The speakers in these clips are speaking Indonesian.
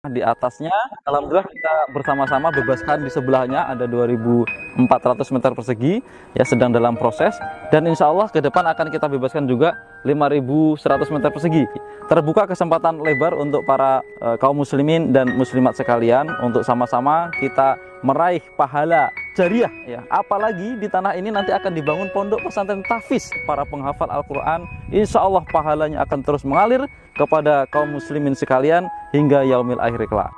Di atasnya, alhamdulillah kita bersama-sama bebaskan di sebelahnya ada 2.400 meter persegi ya, sedang dalam proses, dan insya Allah ke depan akan kita bebaskan juga 5.100 meter persegi. Terbuka kesempatan lebar untuk para kaum muslimin dan muslimat sekalian untuk sama-sama kita meraih pahala jariah ya. Apalagi di tanah ini nanti akan dibangun pondok pesantren tahfiz para penghafal Al-Quran. Insya Allah pahalanya akan terus mengalir kepada kaum muslimin sekalian hingga yaumil akhir kelak.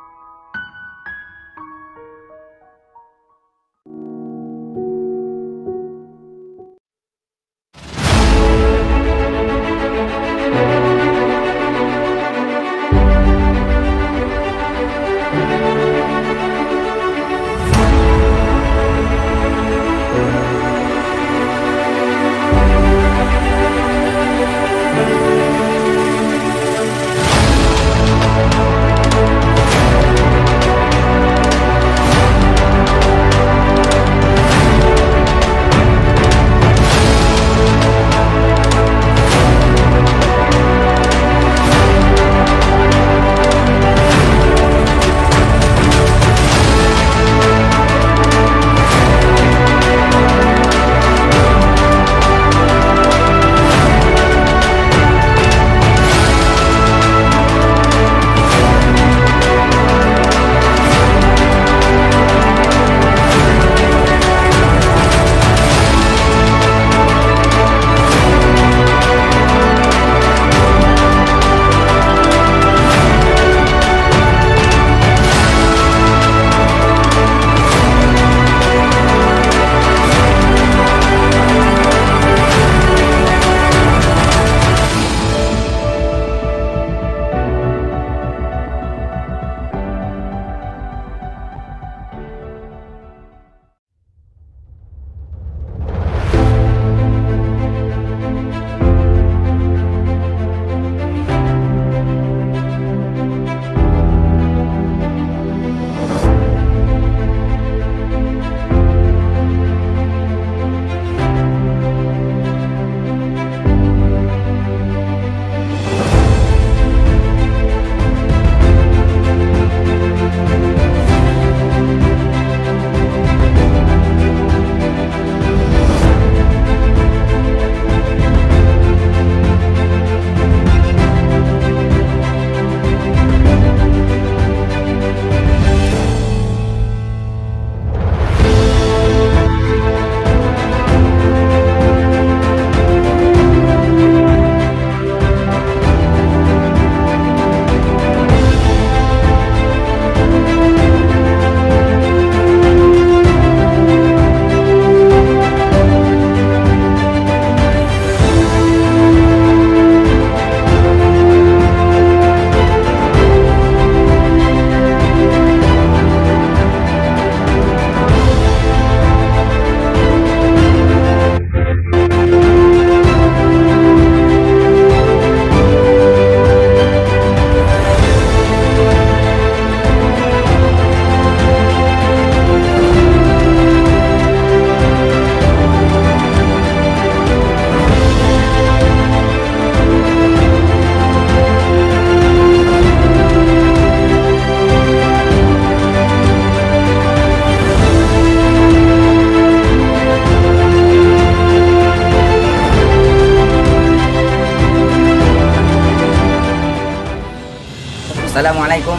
Assalamualaikum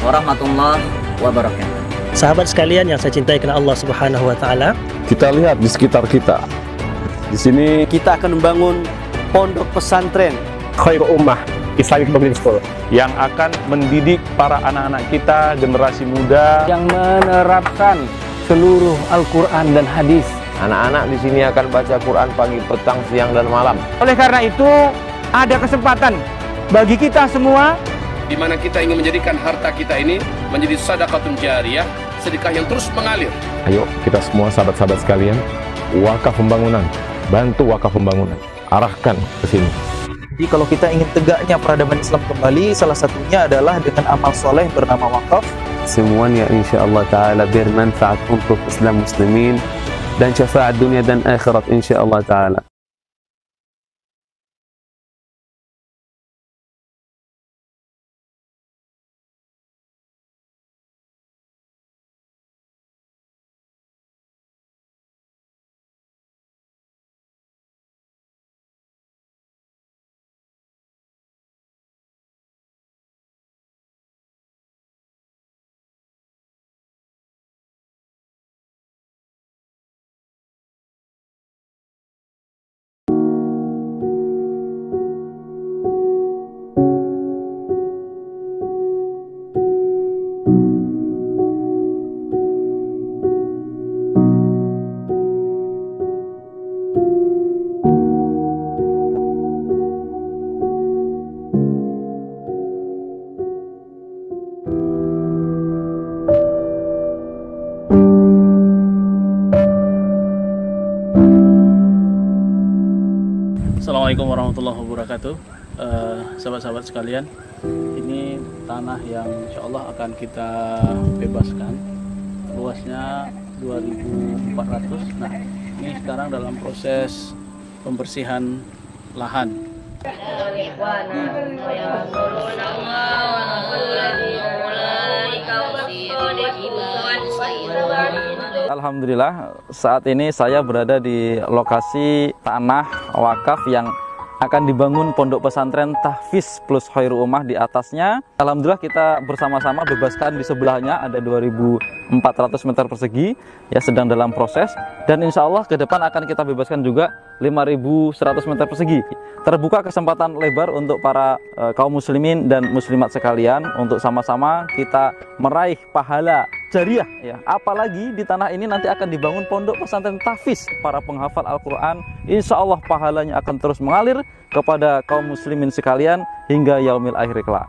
warahmatullahi wabarakatuh. Sahabat sekalian yang saya cintai karena Allah Subhanahu wa taala, kita lihat di sekitar kita. Di sini kita akan membangun pondok pesantren Khairul Ummah Islamic Public School yang akan mendidik para anak-anak kita, generasi muda yang menerapkan seluruh Al-Quran dan hadis. Anak-anak di sini akan baca Quran pagi, petang, siang, dan malam. Oleh karena itu, ada kesempatan bagi kita semua di mana kita ingin menjadikan harta kita ini menjadi sedekahun jariyah, sedekah yang terus mengalir. Ayo kita semua sahabat-sahabat sekalian, wakaf pembangunan, bantu wakaf pembangunan, arahkan ke sini. Jadi kalau kita ingin tegaknya peradaban Islam kembali, salah satunya adalah dengan amal soleh bernama wakaf. Semuanya insyaAllah ta'ala bermanfaat untuk Islam muslimin dan syafaat dunia dan akhirat insyaAllah ta'ala. Assalamualaikum warahmatullahi wabarakatuh. Sahabat-sahabat sekalian, ini tanah yang insya Allah akan kita bebaskan, luasnya 2.400. Nah, ini sekarang dalam proses pembersihan lahan. Alhamdulillah, saat ini saya berada di lokasi tanah wakaf yang akan dibangun pondok pesantren Tahfiz plus Khairul Ummah di atasnya. Alhamdulillah kita bersama-sama bebaskan di sebelahnya ada 2.400 meter persegi ya, sedang dalam proses, dan insya Allah ke depan akan kita bebaskan juga 5.100 meter persegi. Terbuka kesempatan lebar untuk para kaum muslimin dan muslimat sekalian untuk sama-sama kita meraih pahala jariah ya. Apalagi di tanah ini nanti akan dibangun pondok pesantren Tahfiz para penghafal Al-Quran. Insya Allah pahalanya akan terus mengalir kepada kaum muslimin sekalian hingga yaumil akhir kelak.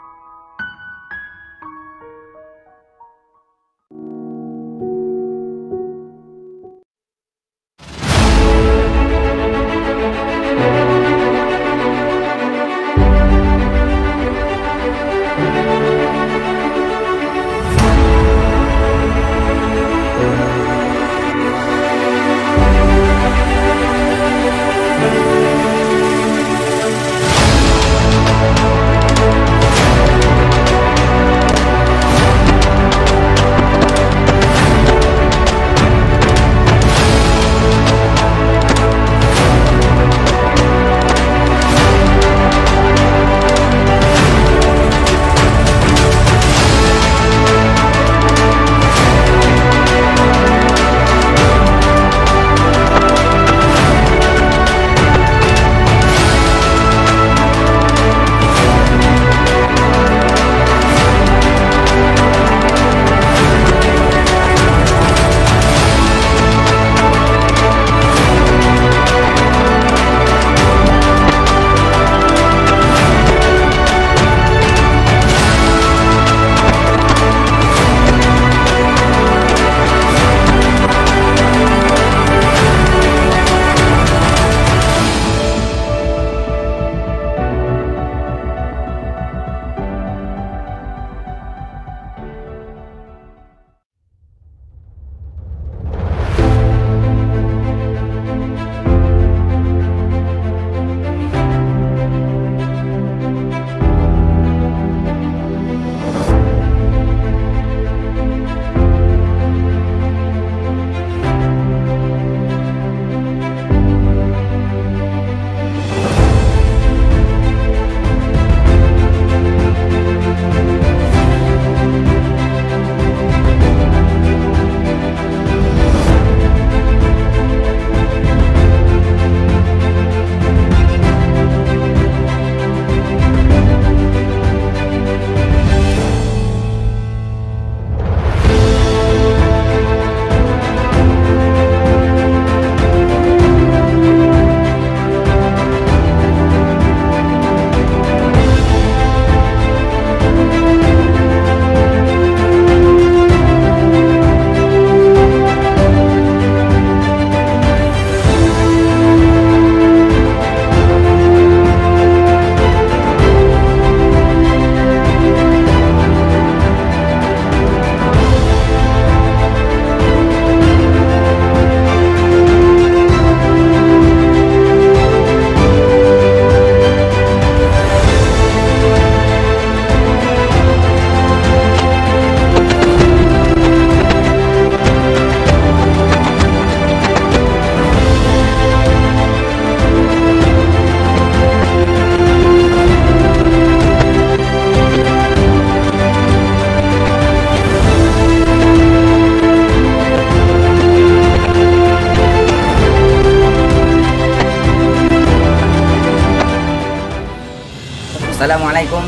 Assalamualaikum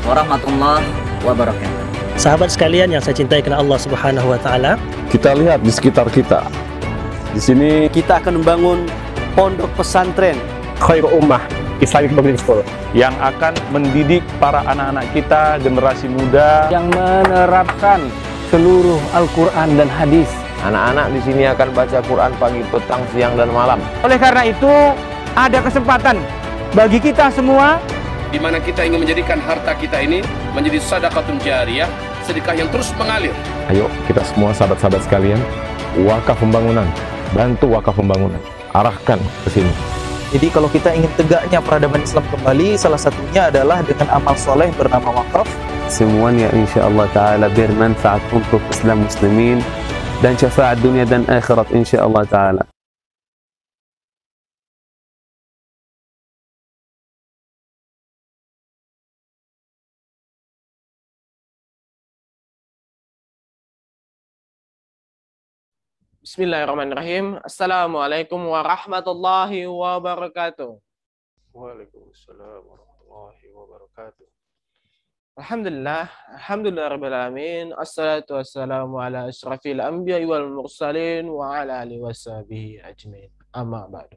warahmatullahi wabarakatuh. Sahabat sekalian yang saya cintai karena Allah Subhanahu wa taala, Kita lihat di sekitar kita. Di sini kita akan membangun pondok pesantren Khairul Ummah Islamic Public School yang akan mendidik para anak-anak kita, generasi muda yang menerapkan seluruh Al-Quran dan hadis. Anak-anak di sini akan baca Quran pagi, petang, siang, dan malam. Oleh karena itu, ada kesempatan bagi kita semua, di mana kita ingin menjadikan harta kita ini menjadi sadaqatun jariyah, sedekah yang terus mengalir. Ayo kita semua sahabat-sahabat sekalian, wakaf pembangunan, bantu wakaf pembangunan, arahkan ke sini. Jadi kalau kita ingin tegaknya peradaban Islam kembali, salah satunya adalah dengan amal soleh bernama wakaf. Semuanya insyaallah ta'ala bermanfaat untuk Islam muslimin dan syafaat dunia dan akhirat insyaallah ta'ala. Bismillahirrahmanirrahim. Assalamualaikum warahmatullahi wabarakatuh. Waalaikumsalam warahmatullahi wabarakatuh. Alhamdulillah rabbil alamin. Assalatu wassalamu ala asyrafil anbiya'i wal mursalin wa ala alihi washabihi ajmain. Amma ba'du.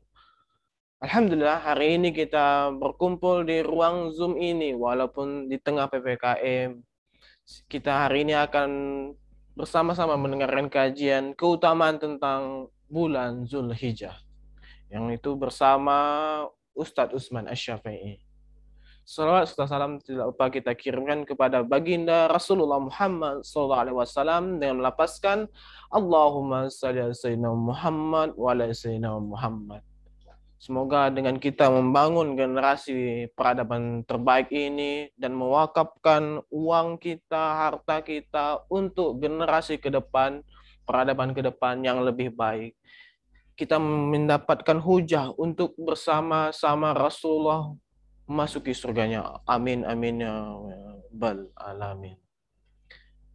Alhamdulillah, hari ini kita berkumpul di ruang Zoom ini walaupun di tengah PPKM. Kita hari ini akan bersama-sama mendengarkan kajian keutamaan tentang bulan Zulhijjah, yang itu bersama Ustadz Utsman Asy-Syafi'i. Salawat serta salam tidak lupa kita kirimkan kepada baginda Rasulullah Muhammad SAW dengan melapaskan Allahumma shalli ala sayyidina Muhammad wa ala sayyidina Muhammad. Semoga dengan kita membangun generasi peradaban terbaik ini dan mewakafkan uang kita, harta kita untuk generasi ke depan, peradaban ke depan yang lebih baik. Kita mendapatkan hujah untuk bersama-sama Rasulullah memasuki surganya. Amin, amin, ya rabbal alamin.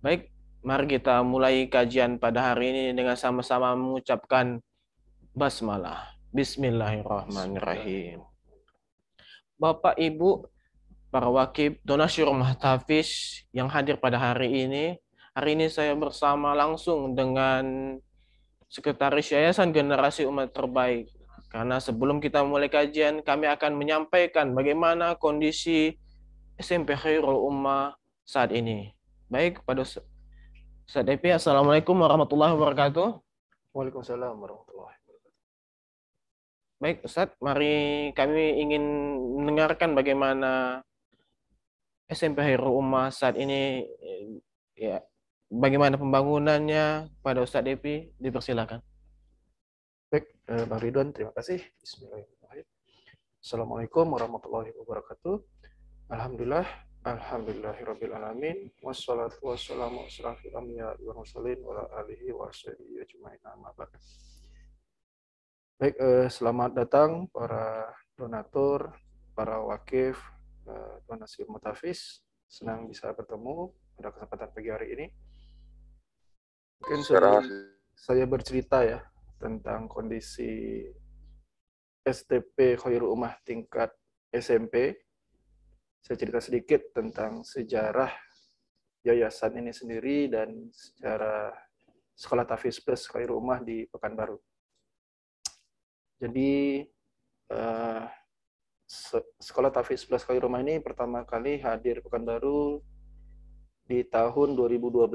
Baik, mari kita mulai kajian pada hari ini dengan sama-sama mengucapkan basmalah. Bismillahirrahmanirrahim. Bapak, Ibu, para wakib, donasi rumah tahfiz yang hadir pada hari ini saya bersama langsung dengan Sekretaris Yayasan Generasi Umat Terbaik. Karena sebelum kita mulai kajian, kami akan menyampaikan bagaimana kondisi SMP Khairul Ummah saat ini. Baik, pada Ustaz Epi, Assalamualaikum warahmatullahi wabarakatuh. Waalaikumsalam warahmatullahi wabarakatuh. Baik, Ustaz, mari kami ingin mendengarkan bagaimana SMP Khairul Ummah saat ini, ya, bagaimana pembangunannya pada Ustaz Epi, dipersilakan. Baik, Bang Ridwan, terima kasih. Bismillahirrahmanirrahim. Assalamualaikum warahmatullahi wabarakatuh. Alhamdulillah, alhamdulillahirabbil alamin. Wassalatu wassalamu ala asyrafil anbiya'i wal mursalin wa ala alihi wa sahbihi ajmain. Amma ba'd. Baik, selamat datang para donatur, para wakif, donasi rumah tahfiz. Senang bisa bertemu pada kesempatan pagi hari ini. Mungkin saya bercerita ya tentang kondisi STP Khairul Ummah tingkat SMP. Saya cerita sedikit tentang sejarah yayasan ini sendiri dan sejarah Sekolah Tahfiz Plus Khairul Ummah di Pekanbaru. Jadi Sekolah Tahfiz Plus Khairul Ummah ini pertama kali hadir Pekanbaru di tahun 2012.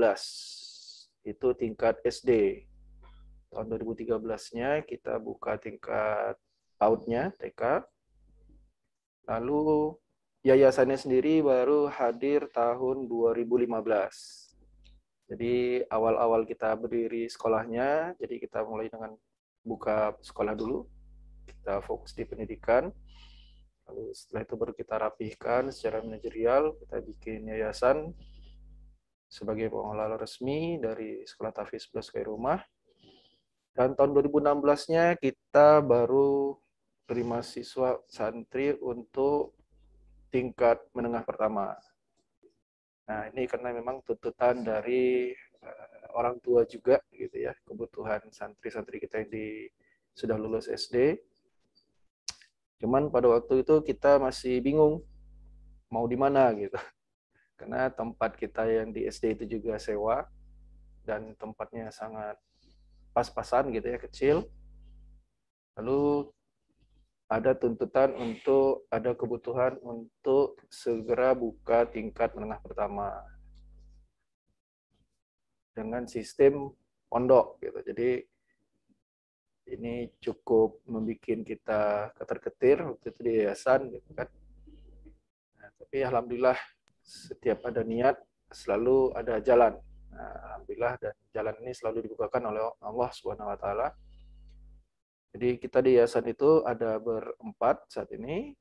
Itu tingkat SD. Tahun 2013-nya kita buka tingkat PAUD-nya, TK. Lalu yayasannya sendiri baru hadir tahun 2015. Jadi awal-awal kita berdiri sekolahnya, jadi kita mulai dengan buka sekolah dulu. Kita fokus di pendidikan. Lalu setelah itu baru kita rapihkan secara manajerial, kita bikin yayasan sebagai pengelola resmi dari Sekolah Tahfiz Plus Khairul Ummah. Dan tahun 2016-nya kita baru terima siswa santri untuk tingkat menengah pertama. Nah, ini karena memang tuntutan dari orang tua juga gitu ya, kebutuhan santri-santri kita yang sudah lulus SD. Cuman pada waktu itu kita masih bingung mau di mana gitu. Karena tempat kita yang di SD itu juga sewa dan tempatnya sangat pas-pasan gitu ya, kecil. Lalu ada tuntutan untuk, ada kebutuhan untuk segera buka tingkat menengah pertama dengan sistem pondok gitu. Jadi Ini cukup membuat kita ketar-ketir waktu itu di yayasan, gitu kan. Nah, tapi alhamdulillah setiap ada niat selalu ada jalan. Nah, alhamdulillah, dan jalan ini selalu dibukakan oleh Allah Subhanahu wa taala. Jadi kita di yayasan itu ada berempat saat ini.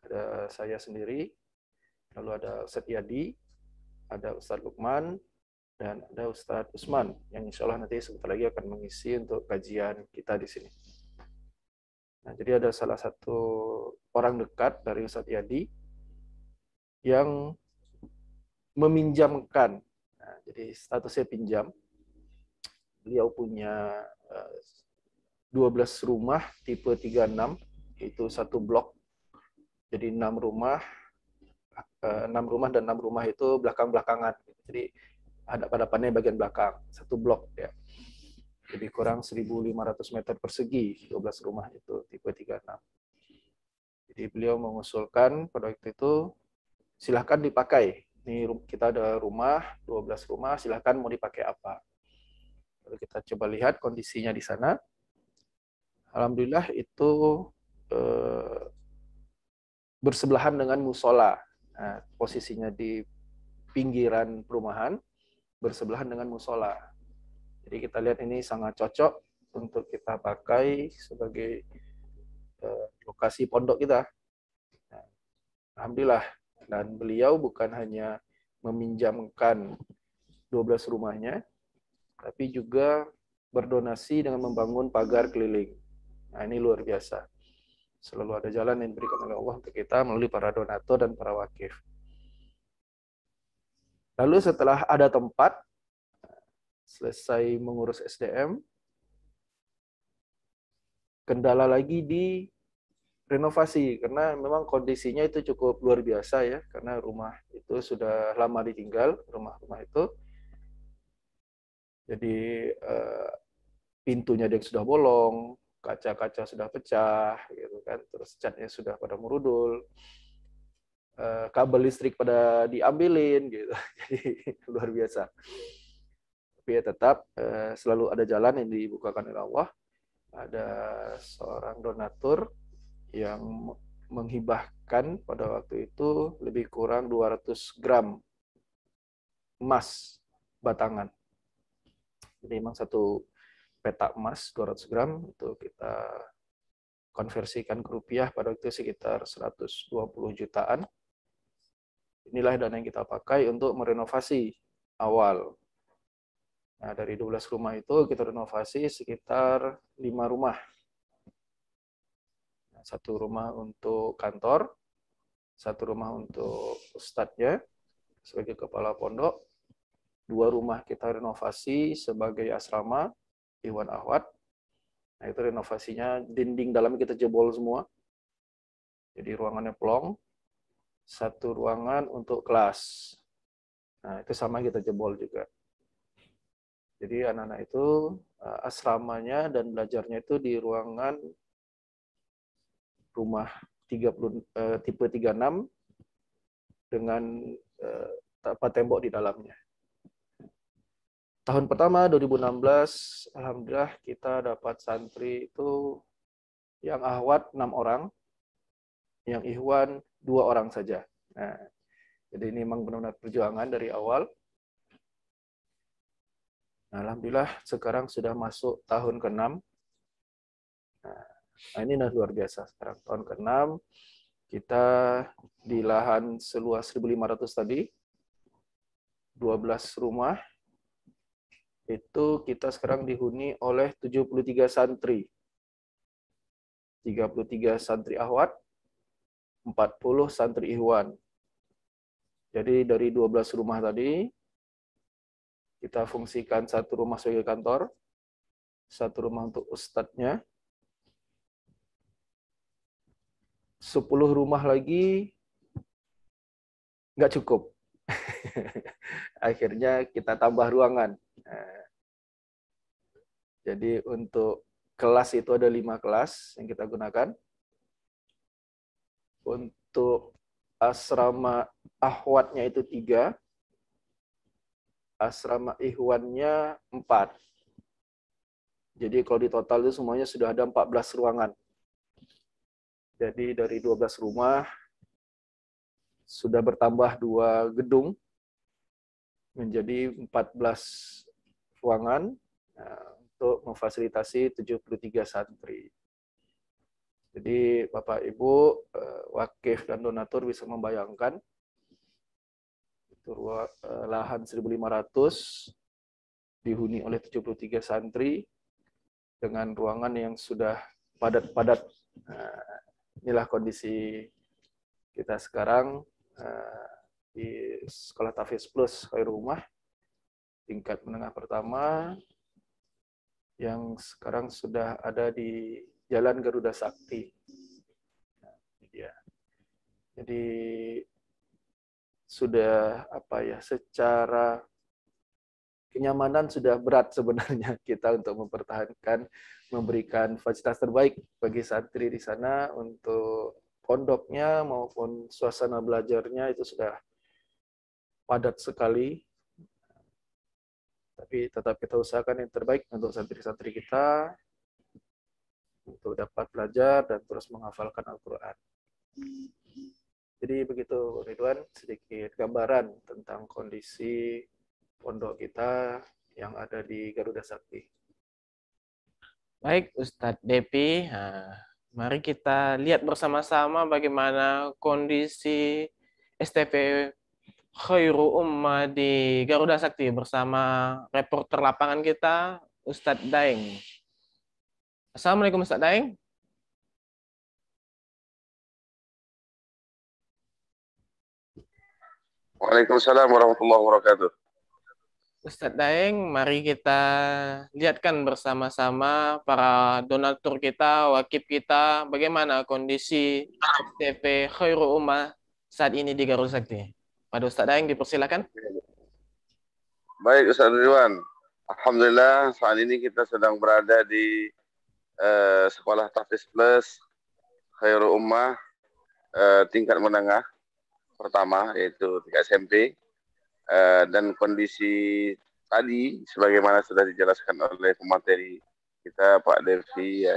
Ada saya sendiri, lalu ada Ustadz Yadi, ada Ustadz Lukman, dan ada Ustadz Usman yang insya Allah nanti sebentar lagi akan mengisi untuk kajian kita di sini. Nah, jadi ada salah satu orang dekat dari Ustadz Yadi yang meminjamkan, nah, jadi statusnya pinjam. Beliau punya 12 rumah tipe 36, itu satu blok. Jadi 6 rumah dan 6 rumah itu belakang-belakangan. Jadi hadap-hadapannya bagian belakang, satu blok ya. Jadi kurang 1.500 meter persegi, 12 rumah itu tipe 36. Jadi beliau mengusulkan pada waktu itu, silahkan dipakai. Ini kita ada rumah, 12 rumah, silahkan mau dipakai apa. Lalu kita coba lihat kondisinya di sana. Alhamdulillah itu bersebelahan dengan musola. Nah, posisinya di pinggiran perumahan, bersebelahan dengan musola. Jadi kita lihat ini sangat cocok untuk kita pakai sebagai lokasi pondok kita. Nah, alhamdulillah. Dan beliau bukan hanya meminjamkan 12 rumahnya, tapi juga berdonasi dengan membangun pagar keliling. Nah, ini luar biasa. Selalu ada jalan yang diberikan oleh Allah untuk kita melalui para donatur dan para wakif. Lalu setelah ada tempat, selesai mengurus SDM, kendala lagi di renovasi, karena memang kondisinya itu cukup luar biasa ya, karena rumah itu sudah lama ditinggal, rumah-rumah itu. Jadi pintunya yang sudah bolong, kaca-kaca sudah pecah, gitu kan, terus catnya sudah pada merudul, kabel listrik pada diambilin, gitu. Jadi luar biasa. Tapi ya tetap selalu ada jalan yang dibukakan oleh Allah. Ada seorang donatur yang menghibahkan pada waktu itu lebih kurang 200 gram emas batangan. Jadi memang satu petak emas 200 gram itu kita konversikan ke rupiah pada waktu itu sekitar 120 jutaan. Inilah dana yang kita pakai untuk merenovasi awal. Nah, dari 12 rumah itu kita renovasi sekitar 5 rumah. Satu rumah untuk kantor, satu rumah untuk ustadznya sebagai kepala pondok, 2 rumah kita renovasi sebagai asrama, Iwan Ahwat. Nah, itu renovasinya dinding dalamnya kita jebol semua. Jadi ruangannya plong. Satu ruangan untuk kelas. Nah, itu sama kita jebol juga. Jadi anak-anak itu asramanya dan belajarnya itu di ruangan rumah tipe 36 dengan tembok di dalamnya. Tahun pertama 2016, alhamdulillah kita dapat santri itu yang ahwat 6 orang, yang ikhwan 2 orang saja. Nah, jadi ini memang benar-benar perjuangan dari awal. Nah, alhamdulillah sekarang sudah masuk tahun ke-6. Nah, ini luar biasa sekarang. Tahun ke-6, kita di lahan seluas 1.500 tadi, 12 rumah, itu kita sekarang dihuni oleh 73 santri. 33 santri ahwat, 40 santri ikhwan. Jadi dari 12 rumah tadi, kita fungsikan satu rumah sebagai kantor, satu rumah untuk ustadznya, 10 rumah lagi nggak cukup. Akhirnya kita tambah ruangan. Jadi untuk kelas itu ada 5 kelas yang kita gunakan. Untuk asrama ahwatnya itu 3. Asrama ikhwannya 4. Jadi kalau di total itu semuanya sudah ada 14 ruangan. Jadi dari 12 rumah sudah bertambah 2 gedung menjadi 14 ruangan untuk memfasilitasi 73 santri. Jadi Bapak Ibu, wakif dan donatur bisa membayangkan itu lahan 1.500 dihuni oleh 73 santri dengan ruangan yang sudah padat-padat. Inilah kondisi kita sekarang di Sekolah Tahfiz Plus Khairul Ummah tingkat menengah pertama yang sekarang sudah ada di Jalan Garuda Sakti. Jadi sudah secara kenyamanan sudah berat sebenarnya kita untuk mempertahankan, memberikan fasilitas terbaik bagi santri di sana untuk pondoknya maupun suasana belajarnya itu sudah padat sekali. Tapi tetap kita usahakan yang terbaik untuk santri-santri kita untuk dapat belajar dan terus menghafalkan Al-Quran. Jadi begitu Ridwan, sedikit gambaran tentang kondisi pondok kita yang ada di Garuda Sakti. Baik Ustadz Depi, mari kita lihat bersama-sama bagaimana kondisi STP Khairul Ummah di Garuda Sakti bersama reporter lapangan kita, Ustadz Daeng. Assalamualaikum Ustadz Daeng. Waalaikumsalam warahmatullahi wabarakatuh. Ustadz Daeng, mari kita lihatkan bersama-sama para donatur kita, wakif kita, bagaimana kondisi STP Khairul Ummah saat ini di Garuda Sakti. Pada Ustadz Daeng dipersilakan. Baik Ustadz Ridwan, alhamdulillah saat ini kita sedang berada di Sekolah Tahfiz Plus Khairul Ummah tingkat menengah pertama, yaitu tingkat SMP. Dan kondisi tadi sebagaimana sudah dijelaskan oleh pemateri kita Pak Devi ya,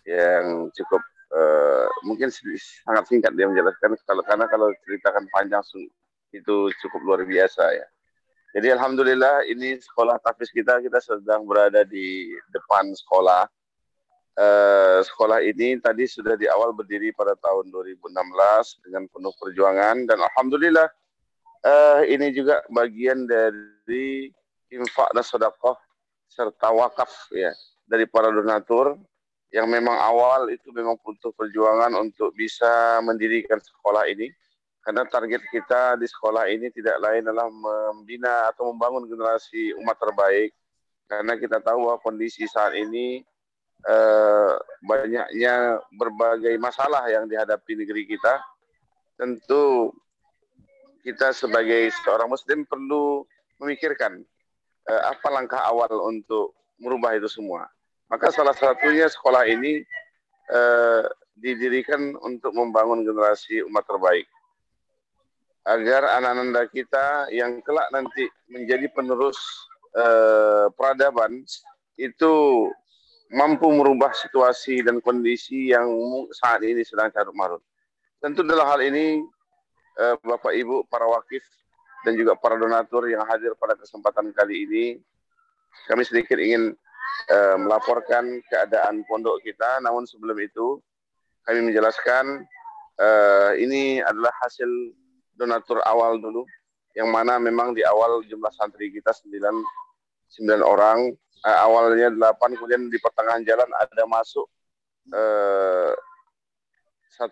yang cukup mungkin sangat singkat dia menjelaskan, karena kalau ceritakan panjang itu cukup luar biasa ya. Jadi alhamdulillah ini sekolah tahfiz kita sedang berada di depan sekolah. Sekolah ini tadi sudah di awal berdiri pada tahun 2016 dengan penuh perjuangan, dan alhamdulillah ini juga bagian dari infak dan sedekah serta wakaf ya dari para donatur yang memang awal itu memang butuh perjuangan untuk bisa mendirikan sekolah ini, karena target kita di sekolah ini tidak lain adalah membina atau membangun generasi umat terbaik, karena kita tahu bahwa kondisi saat ini banyaknya berbagai masalah yang dihadapi negeri kita. Tentu kita sebagai seorang muslim perlu memikirkan apa langkah awal untuk merubah itu semua. Maka salah satunya sekolah ini didirikan untuk membangun generasi umat terbaik, agar anak-anak kita yang kelak nanti menjadi penerus peradaban itu mampu merubah situasi dan kondisi yang saat ini sedang carut marut. Tentu dalam hal ini Bapak Ibu, para wakif, dan juga para donatur yang hadir pada kesempatan kali ini, kami sedikit ingin melaporkan keadaan pondok kita. Namun sebelum itu, kami menjelaskan ini adalah hasil donatur awal dulu, yang mana memang di awal jumlah santri kita 9 orang, awalnya 8, kemudian di pertengahan jalan ada masuk 1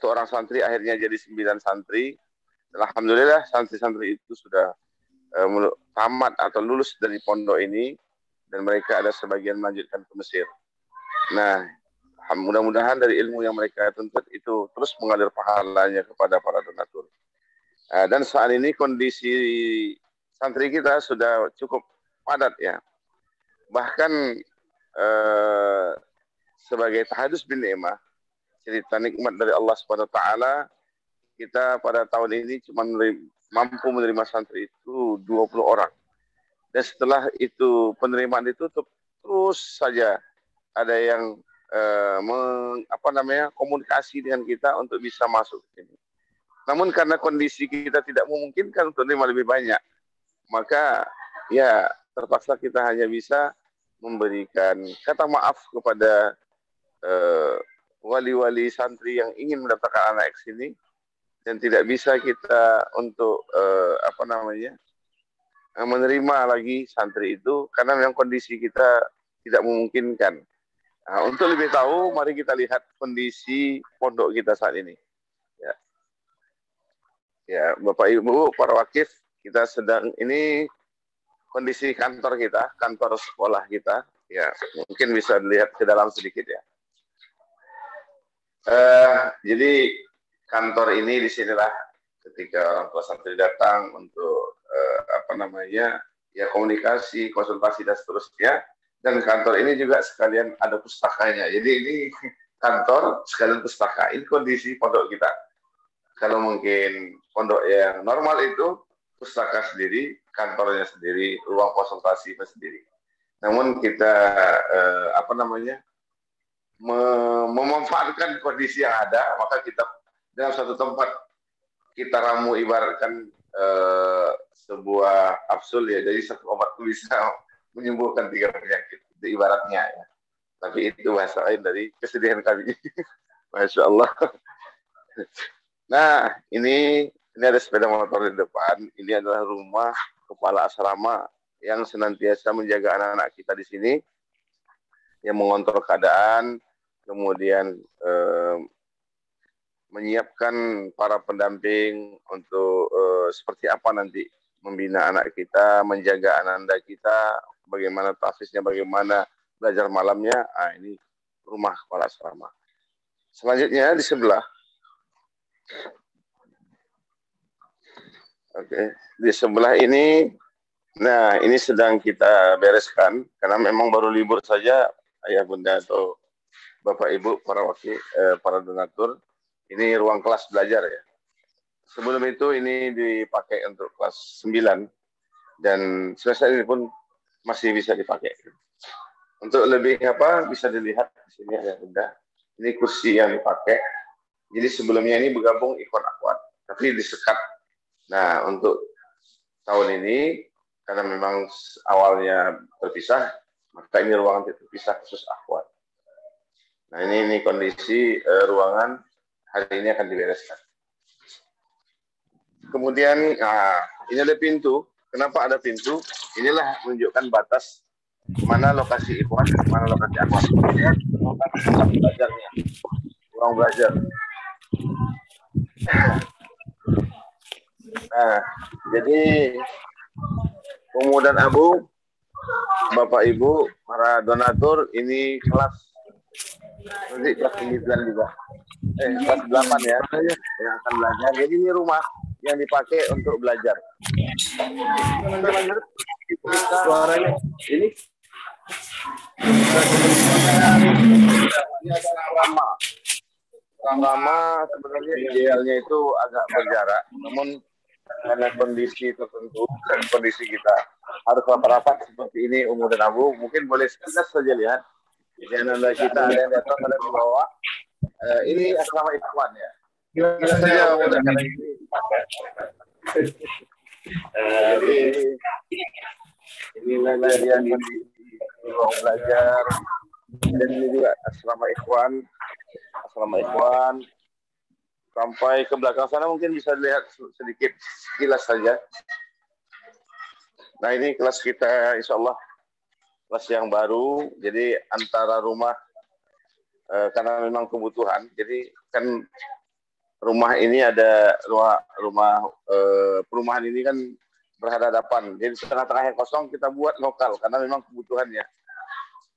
orang santri, akhirnya jadi 9 santri. Alhamdulillah santri-santri itu sudah tamat atau lulus dari pondok ini, dan mereka ada sebagian melanjutkan ke Mesir. Nah, mudah-mudahan dari ilmu yang mereka tuntut itu terus mengalir pahalanya kepada para donatur. Dan saat ini kondisi santri kita sudah cukup padat ya. Bahkan sebagai tahadus bin ni'mah, cerita nikmat dari Allah Subhanahu wa taala, kita pada tahun ini cuma mampu menerima santri itu 20 orang. Dan setelah itu penerimaan ditutup, terus saja ada yang komunikasi dengan kita untuk bisa masuk ke sini. Namun karena kondisi kita tidak memungkinkan untuk menerima lebih banyak, maka ya terpaksa kita hanya bisa memberikan kata maaf kepada wali-wali santri yang ingin mendaftarkan anak ke sini, dan tidak bisa kita untuk menerima lagi santri itu karena memang kondisi kita tidak memungkinkan. Nah, untuk lebih tahu, mari kita lihat kondisi pondok kita saat ini. Ya, Bapak Ibu, para wakif, kita sedang ini kondisi kantor kita, kantor sekolah kita. Ya, mungkin bisa dilihat ke dalam sedikit ya. Jadi kantor ini disinilah ketika orang tua santri datang untuk ya komunikasi, konsultasi dan seterusnya. Dan kantor ini juga sekalian ada pustakanya. Jadi ini kantor sekalian pustaka. Ini kondisi pondok kita. Kalau mungkin pondok yang normal itu pustaka sendiri, kantornya sendiri, ruang konsultasi sendiri. Namun kita memanfaatkan kondisi yang ada, maka kita dalam satu tempat kita ramu ibaratkan sebuah kapsul ya. Jadi satu obat itu bisa menyembuhkan 3 penyakit, itu ibaratnya ya. Tapi itu bahasa lain dari kesedihan kami. Masya Allah. Nah, ini ada sepeda motor di depan. Ini adalah rumah kepala asrama yang senantiasa menjaga anak-anak kita di sini, yang mengontrol keadaan, kemudian menyiapkan para pendamping untuk seperti apa nanti membina anak kita, menjaga anak-anak kita, bagaimana tahfiznya, bagaimana belajar malamnya. Nah, ini rumah kepala asrama. Selanjutnya di sebelah. Oke, di sebelah ini, nah ini sedang kita bereskan karena memang baru libur saja, ayah bunda atau bapak ibu, para wakil, para donatur. Ini ruang kelas belajar ya. Sebelum itu ini dipakai untuk kelas 9 dan semester ini pun masih bisa dipakai. Untuk lebih bisa dilihat di sini ada bunda. Ini kursi yang dipakai. Jadi sebelumnya ini bergabung Ikhwan Akhwat, tapi disekat. Nah, untuk tahun ini karena memang awalnya terpisah, maka ini ruangan terpisah khusus Akhwat. Nah, ini kondisi ruangan hari ini akan dibereskan. Kemudian, ini ada pintu. Kenapa ada pintu? Inilah menunjukkan batas mana lokasi Ikhwan, mana lokasi Akhwat. Lokasi tempat belajarnya, ruang belajar. Nah, jadi Ummu dan Abu, Bapak Ibu, para donatur, ini kelas nanti kelas 9 juga. Kelas 8 ya, yang akan belajar. Jadi ini rumah yang dipakai untuk belajar. Suaranya ini lama sebenarnya idealnya itu agak berjarak, namun karena kondisi tertentu dan kondisi kita harus rapat-rapat seperti ini, Ummu dan Abu, mungkin boleh sekilas saja lihat. Jadi anak kita ada yang datang, ada yang bawa. Ini asrama Ikhwan ya. Kita saja karena ini. Jadi inilah yang di ruang belajar, dan ini juga asrama Ikhwan. Asrama Ikhwan sampai ke belakang sana mungkin bisa dilihat sedikit sekilas saja. Nah, ini kelas kita insya Allah kelas yang baru, jadi antara rumah karena memang kebutuhan, jadi kan rumah ini ada rumah perumahan ini kan berhadapan, jadi tengah-tengah yang kosong kita buat lokal karena memang kebutuhannya.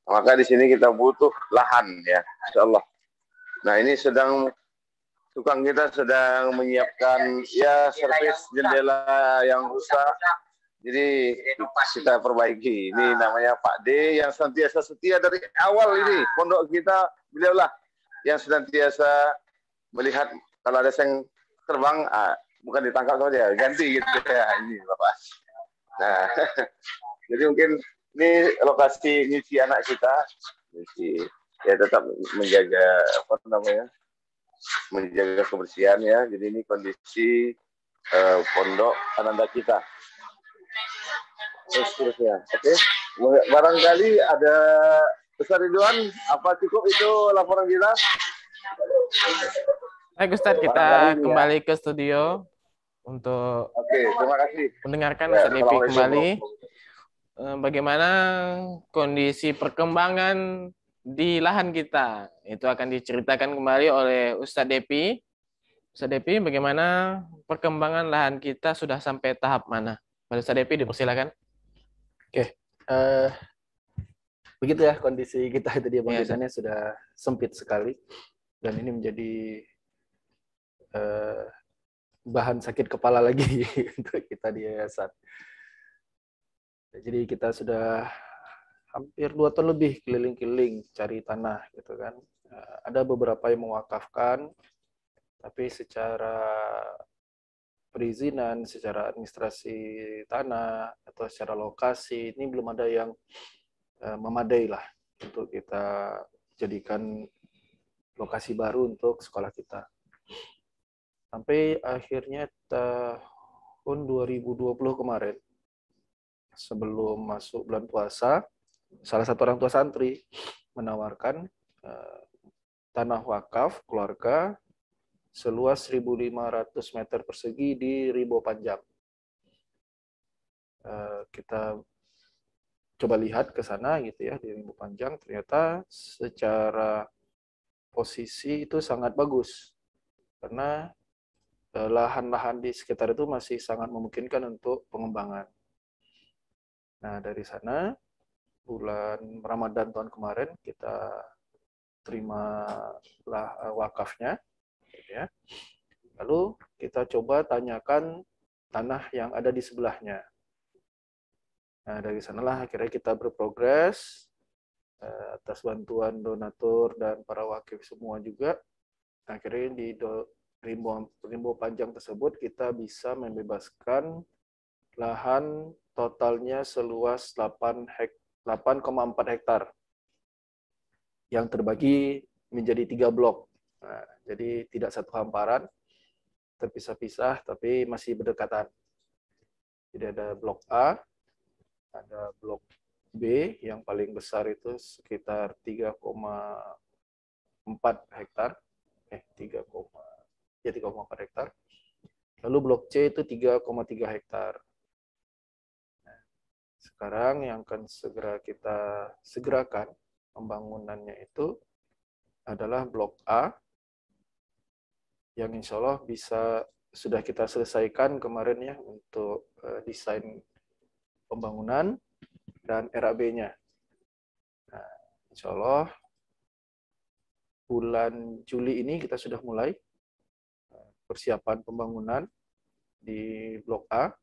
Maka di sini kita butuh lahan ya, insya Allah. Nah, ini tukang kita sedang menyiapkan ya servis jendela yang rusak. Jadi kita perbaiki. Ini namanya Pak D yang senantiasa setia dari awal ini. Pondok kita, beliaulah yang senantiasa melihat kalau ada yang terbang, bukan ditangkap saja, ganti gitu ya. Ini Bapak. Nah, jadi mungkin Ini lokasi nyuci anak kita, nyuci ya tetap menjaga apa namanya, menjaga kebersihan ya. Jadi ini kondisi pondok Ananda kita. Terusnya, oke. Barangkali ada Ustaz Ridwan, apa cukup itu laporan kita? Baik Ustaz, kita kembali ke studio untuk terima kasih mendengarkan ya, Ustaz Depi kembali. Bagaimana kondisi perkembangan di lahan kita, itu akan diceritakan kembali oleh Ustadz Depi. Ustadz Depi, bagaimana perkembangan lahan kita sudah sampai tahap mana? Ustadz Depi, dipersilakan. Oke, begitu ya kondisi kita itu, dia bangunannya sudah sempit sekali, dan ini menjadi bahan sakit kepala lagi untuk kita di yayasan. Jadi kita sudah hampir 2 tahun lebih keliling-keliling cari tanah gitu kan. Ada beberapa yang mewakafkan, tapi secara perizinan, secara administrasi tanah atau secara lokasi ini belum ada yang memadai lah untuk kita jadikan lokasi baru untuk sekolah kita. Sampai akhirnya tahun 2020 kemarin, sebelum masuk bulan puasa, salah satu orang tua santri menawarkan tanah wakaf keluarga seluas 1.500 meter persegi di Ribo Panjang. Kita coba lihat ke sana gitu ya, di Ribo Panjang, ternyata secara posisi itu sangat bagus karena lahan-lahan di sekitar itu masih sangat memungkinkan untuk pengembangan. Nah, dari sana bulan Ramadan tahun kemarin kita terima wakafnya, ya. Lalu kita coba tanyakan tanah yang ada di sebelahnya. Nah, dari sanalah akhirnya kita berprogres atas bantuan donatur dan para wakif semua juga. Akhirnya di Rimbo Panjang tersebut kita bisa membebaskan lahan totalnya seluas 8,4 hektar yang terbagi menjadi 3 blok. Nah, jadi tidak satu hamparan, terpisah-pisah tapi masih berdekatan. Jadi ada blok A, ada blok B yang paling besar itu sekitar 3,4 hektar. 3,4 hektar. Lalu blok C itu 3,3 hektar. Sekarang yang akan segera kita segerakan pembangunannya itu adalah blok A, yang insya Allah sudah kita selesaikan kemarin ya untuk desain pembangunan dan RAB-nya. Nah, insya Allah bulan Juli ini kita sudah mulai persiapan pembangunan di blok A.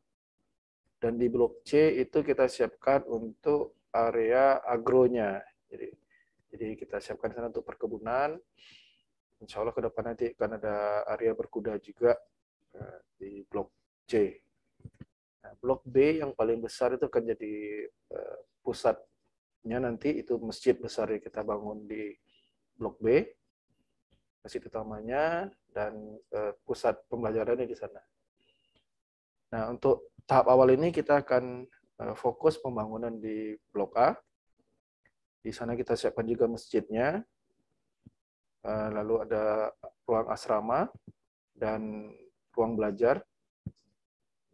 Dan di blok C itu kita siapkan untuk area agronya. Jadi kita siapkan sana untuk perkebunan. Insya Allah ke depan nanti akan ada area berkuda juga di blok C. Nah, blok B yang paling besar itu akan jadi pusatnya nanti, itu masjid besar yang kita bangun di blok B. Masjid utamanya dan pusat pembelajarannya di sana. Nah, untuk tahap awal ini kita akan fokus pembangunan di blok A. Di sana kita siapkan juga masjidnya. Lalu ada ruang asrama dan ruang belajar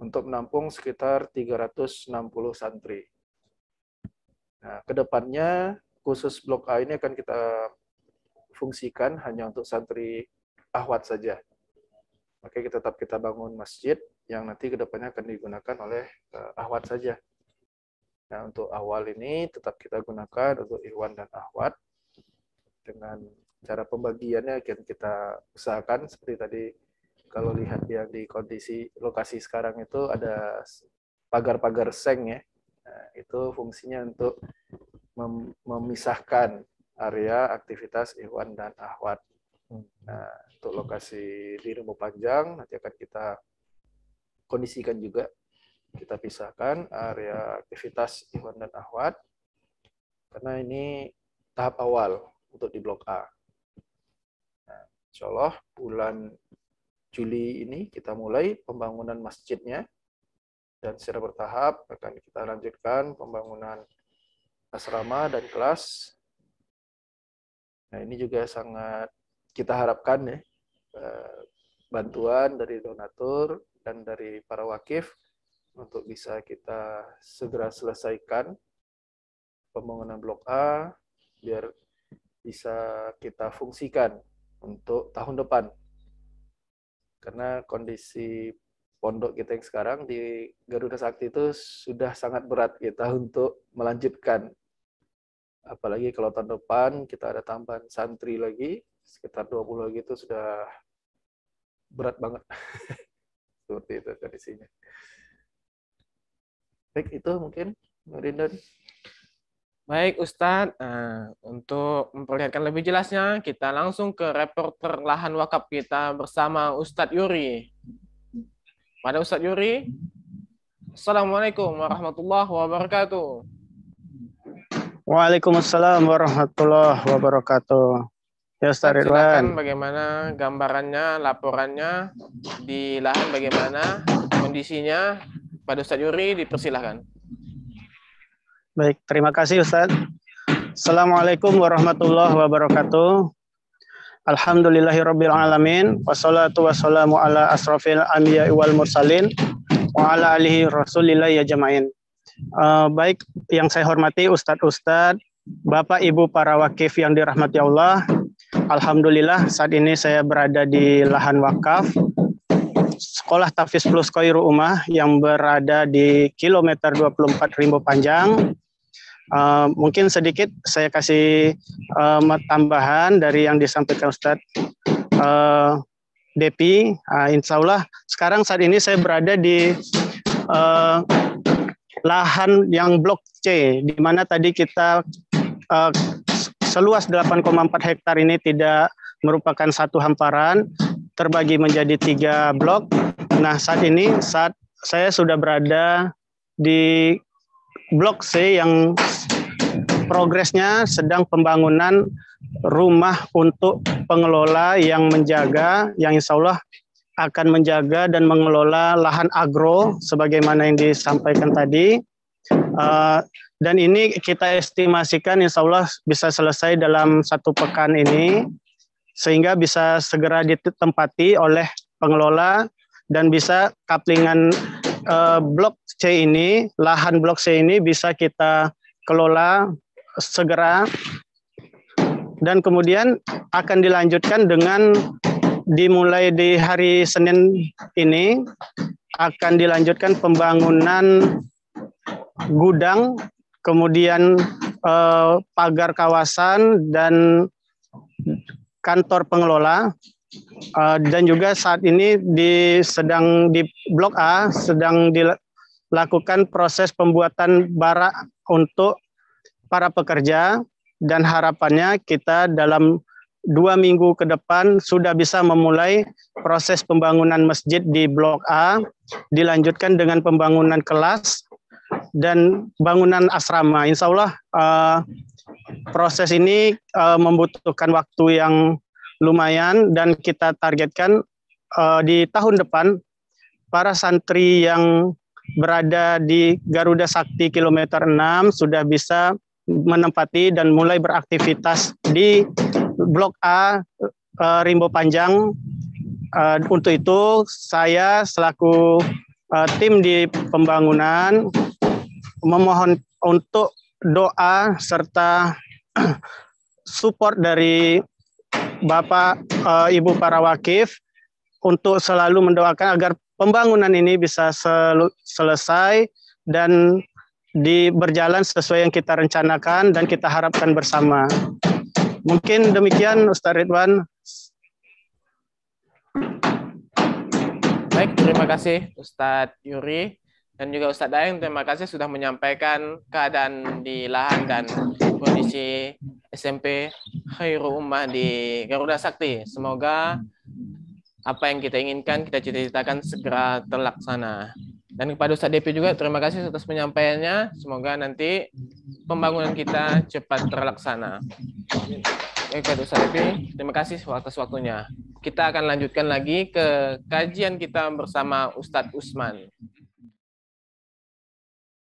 untuk menampung sekitar 360 santri. Nah, kedepannya khusus blok A ini akan kita fungsikan hanya untuk santri ahwat saja. Makanya tetap kita bangun masjid yang nanti kedepannya akan digunakan oleh ahwat saja. Nah, untuk awal ini tetap kita gunakan untuk ikhwan dan ahwat. Dengan cara pembagiannya akan kita usahakan seperti tadi, kalau lihat yang di kondisi lokasi sekarang itu ada pagar-pagar seng ya. Nah, itu fungsinya untuk memisahkan area aktivitas ikhwan dan ahwat. Nah, untuk lokasi di Rimbo Panjang nanti akan kita kondisikan juga kita pisahkan area aktivitas Ikhwan dan Akhwat, karena ini tahap awal untuk di Blok A. Nah, insya Allah bulan Juli ini kita mulai pembangunan masjidnya, dan secara bertahap akan kita lanjutkan pembangunan asrama dan kelas. Nah, ini juga sangat kita harapkan ya, bantuan dari donatur dan dari para wakif untuk bisa kita segera selesaikan pembangunan Blok A biar bisa kita fungsikan untuk tahun depan. Karena kondisi pondok kita yang sekarang di Garuda Sakti itu sudah sangat berat kita untuk melanjutkan. Apalagi kalau tahun depan kita ada tambahan santri lagi, sekitar 20 lagi, itu sudah berat banget. Seperti itu kondisinya. Baik, itu mungkin Rindan. Baik Ustadz, untuk memperlihatkan lebih jelasnya, kita langsung ke reporter lahan wakaf kita bersama Ustadz Yuri. Pada Ustadz Yuri, Assalamualaikum warahmatullahi wabarakatuh. Waalaikumsalam warahmatullahi wabarakatuh. Ya Ustaz Ridwan. Silakan bagaimana gambarannya, laporannya di lahan, bagaimana kondisinya. Pada Ustadz Yuri, dipersilahkan. Baik, terima kasih Ustaz. Assalamualaikum warahmatullahi wabarakatuh. Alhamdulillahirabbil alamin, wassalatu wassalamu ala asrofil anbiya'i wal mursalin wa ala alihi rasulillah ya jama'in. Baik, yang saya hormati Ustadz-Ustadz, Bapak Ibu para wakif yang dirahmati Allah. Alhamdulillah saat ini saya berada di lahan wakaf Sekolah Tahfiz Plus Khairul Ummah yang berada di kilometer 24 Rimbo Panjang. Mungkin sedikit saya kasih tambahan dari yang disampaikan Ustadz Depi. Insya Allah sekarang saat ini saya berada di lahan yang Blok C, di mana tadi kita seluas 8,4 hektar ini tidak merupakan satu hamparan, terbagi menjadi 3 blok. Nah, saat saya sudah berada di Blok C yang progresnya sedang pembangunan rumah untuk pengelola yang menjaga, yang insya Allah akan menjaga dan mengelola lahan agro sebagaimana yang disampaikan tadi. Dan ini kita estimasikan insya Allah bisa selesai dalam 1 pekan ini, sehingga bisa segera ditempati oleh pengelola dan bisa kaplingan Blok C ini, lahan Blok C ini bisa kita kelola segera, dan kemudian akan dilanjutkan dengan dimulai di hari Senin ini akan dilanjutkan pembangunan gudang, kemudian pagar kawasan dan kantor pengelola, dan juga saat ini sedang di Blok A sedang dilakukan proses pembuatan barak untuk para pekerja, dan harapannya kita dalam 2 minggu ke depan sudah bisa memulai proses pembangunan masjid di Blok A, dilanjutkan dengan pembangunan kelas dan bangunan asrama. Insya Allah proses ini membutuhkan waktu yang lumayan, dan kita targetkan di tahun depan para santri yang berada di Garuda Sakti kilometer 6 sudah bisa menempati dan mulai beraktivitas di Blok A Rimbo Panjang. Untuk itu saya selaku tim di pembangunan memohon untuk doa serta support dari Bapak Ibu para wakif untuk selalu mendoakan agar pembangunan ini bisa selesai dan berjalan sesuai yang kita rencanakan dan kita harapkan bersama. Mungkin demikian Ustaz Ridwan. Baik, terima kasih Ustadz Yuri dan juga Ustadz Daeng. Terima kasih sudah menyampaikan keadaan di lahan dan kondisi SMP Khairul Ummah di Garuda Sakti. Semoga apa yang kita inginkan, kita cita-citakan segera terlaksana. Dan kepada Ustadz Depi juga terima kasih atas penyampaiannya. Semoga nanti pembangunan kita cepat terlaksana. Baik, kepada Ustadz Depi, terima kasih atas waktunya. Kita akan lanjutkan lagi ke kajian kita bersama Ustadz Usman.